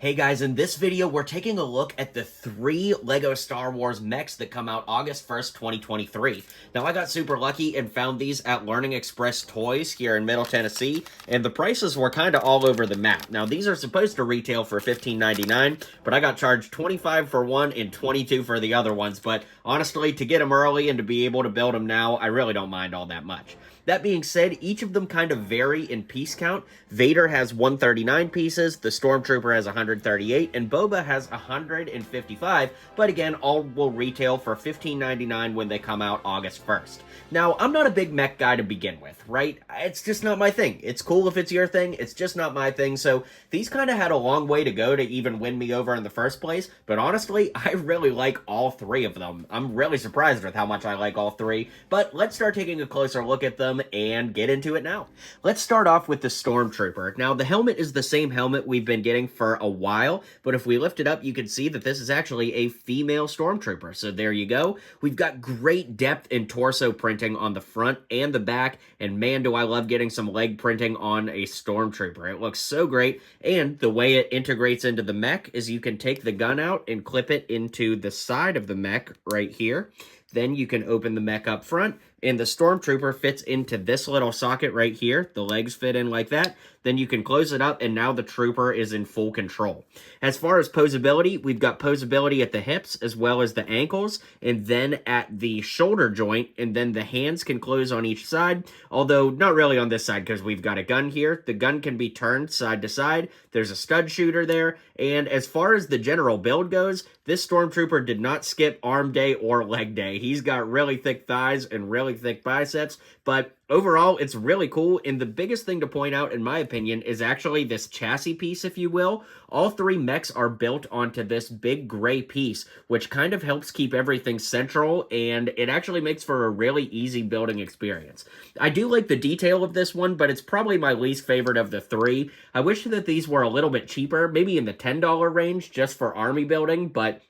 Hey guys, in this video, we're taking a look at the 3 LEGO Star Wars mechs that come out August 1st, 2023. Now, I got super lucky and found these at Learning Express Toys here in Middle Tennessee, and the prices were kind of all over the map. Now, these are supposed to retail for $15.99, but I got charged $25 for one and $22 for the other ones, but honestly, to get them early and to be able to build them now, I really don't mind all that much. That being said, each of them kind of vary in piece count. Vader has 139 pieces, the Stormtrooper has 138, and Boba has 155, but again, all will retail for $15.99 when they come out August 1st. Now, I'm not a big mech guy to begin with, right? It's just not my thing. It's cool if it's your thing, it's just not my thing, so these kind of had a long way to go to even win me over in the first place, but honestly, I really like all 3 of them. I'm really surprised with how much I like all 3, but let's start taking a closer look at them and get into it now. Let's start off with the Stormtrooper. Now, the helmet is the same helmet we've been getting for a while, but if we lift it up, you can see that this is actually a female Stormtrooper. So there you go. We've got great depth in torso printing on the front and the back, and man, do I love getting some leg printing on a Stormtrooper. It looks so great, and the way it integrates into the mech is you can take the gun out and clip it into the side of the mech right here. Then you can open the mech up front, and the Stormtrooper fits into this little socket right here. The legs fit in like that. Then you can close it up, and now the Trooper is in full control. As far as posability, we've got posability at the hips as well as the ankles, and then at the shoulder joint, and then the hands can close on each side, although not really on this side because we've got a gun here. The gun can be turned side to side. There's a stud shooter there, and as far as the general build goes, this Stormtrooper did not skip arm day or leg day. He's got really thick thighs and really thick biceps, but overall, it's really cool, and the biggest thing to point out, in my opinion, is actually this chassis piece, if you will. All 3 mechs are built onto this big gray piece, which kind of helps keep everything central, and it actually makes for a really easy building experience. I do like the detail of this one, but it's probably my least favorite of the 3. I wish that these were a little bit cheaper, maybe in the $10 range, just for army building, but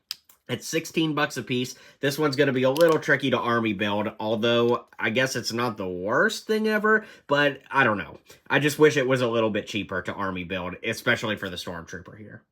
at 16 bucks a piece, this one's going to be a little tricky to army build, although I guess it's not the worst thing ever, but I don't know. I just wish it was a little bit cheaper to army build, especially for the Stormtrooper here.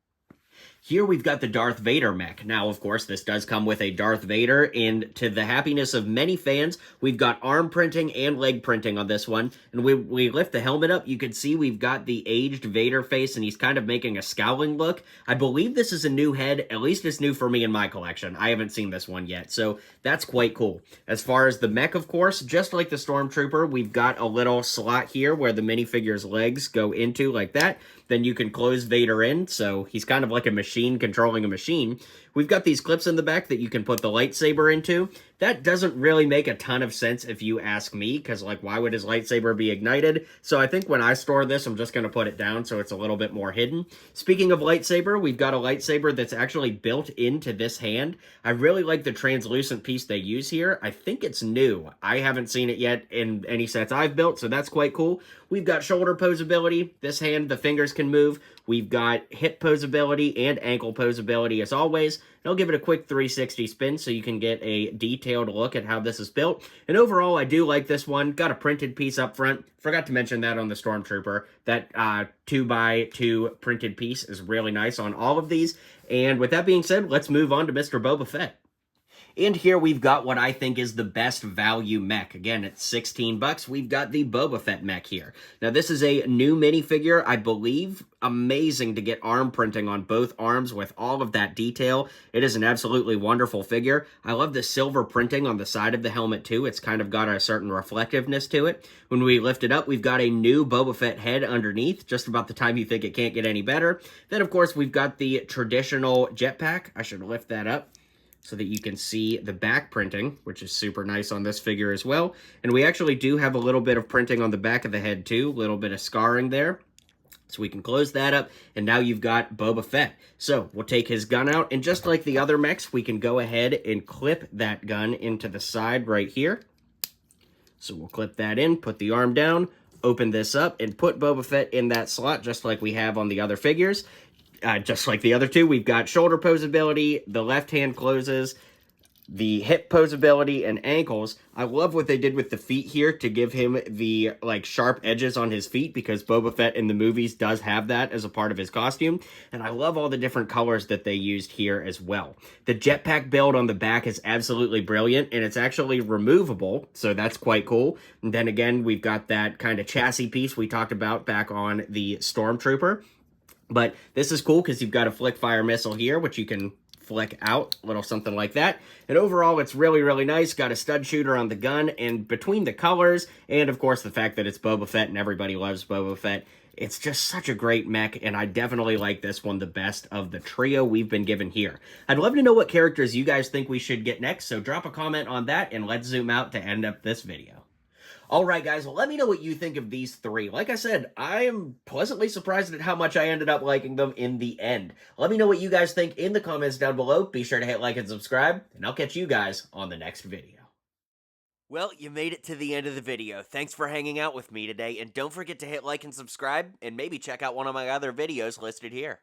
Here we've got the Darth Vader mech. Now, of course, this does come with a Darth Vader, and to the happiness of many fans, we've got arm printing and leg printing on this one. And we lift the helmet up, you can see we've got the aged Vader face, and he's kind of making a scowling look. I believe this is a new head, at least it's new for me in my collection. I haven't seen this one yet, so that's quite cool. As far as the mech, of course, just like the Stormtrooper, we've got a little slot here where the minifigure's legs go into like that. Then you can close Vader in, so he's kind of like a machine controlling a machine. We've got these clips in the back that you can put the lightsaber into. That doesn't really make a ton of sense if you ask me, because, like, why would his lightsaber be ignited? So I think when I store this, I'm just going to put it down so it's a little bit more hidden. Speaking of lightsaber, we've got a lightsaber that's actually built into this hand. I really like the translucent piece they use here. I think it's new. I haven't seen it yet in any sets I've built, so that's quite cool. We've got shoulder posability. This hand, the fingers can move. We've got hip posability and ankle posability as always. And I'll give it a quick 360 spin so you can get a detailed look at how this is built. And overall, I do like this one. Got a printed piece up front. Forgot to mention that on the Stormtrooper. That 2x2 printed piece is really nice on all of these. And with that being said, let's move on to Mr. Boba Fett. And here we've got what I think is the best value mech. Again, it's 16 bucks. We've got the Boba Fett mech here. Now, this is a new minifigure, I believe. Amazing to get arm printing on both arms with all of that detail. It is an absolutely wonderful figure. I love the silver printing on the side of the helmet, too. It's kind of got a certain reflectiveness to it. When we lift it up, we've got a new Boba Fett head underneath, just about the time you think it can't get any better. Then, of course, we've got the traditional jetpack. I should lift that up so that you can see the back printing, which is super nice on this figure as well. And we actually do have a little bit of printing on the back of the head too, a little bit of scarring there. So we can close that up, and now you've got Boba Fett. So we'll take his gun out, and just like the other mechs, we can go ahead and clip that gun into the side right here. So we'll clip that in, put the arm down, open this up, and put Boba Fett in that slot, just like we have on the other figures. Just like the other two, we've got shoulder posability, the left hand closes, the hip posability and ankles. I love what they did with the feet here to give him the like sharp edges on his feet, because Boba Fett in the movies does have that as a part of his costume. And I love all the different colors that they used here as well. The jetpack build on the back is absolutely brilliant, and it's actually removable, so that's quite cool. And then again, we've got that kind of chassis piece we talked about back on the Stormtrooper. But this is cool because you've got a flick fire missile here, which you can flick out, a little something like that. And overall, it's really, really nice. Got a stud shooter on the gun, and between the colors, and of course the fact that it's Boba Fett and everybody loves Boba Fett, it's just such a great mech, and I definitely like this one the best of the trio we've been given here. I'd love to know what characters you guys think we should get next, so drop a comment on that, and let's zoom out to end up this video. Alright guys, well, let me know what you think of these three. Like I said, I am pleasantly surprised at how much I ended up liking them in the end. Let me know what you guys think in the comments down below. Be sure to hit like and subscribe, and I'll catch you guys on the next video. Well, you made it to the end of the video. Thanks for hanging out with me today, and don't forget to hit like and subscribe, and maybe check out one of my other videos listed here.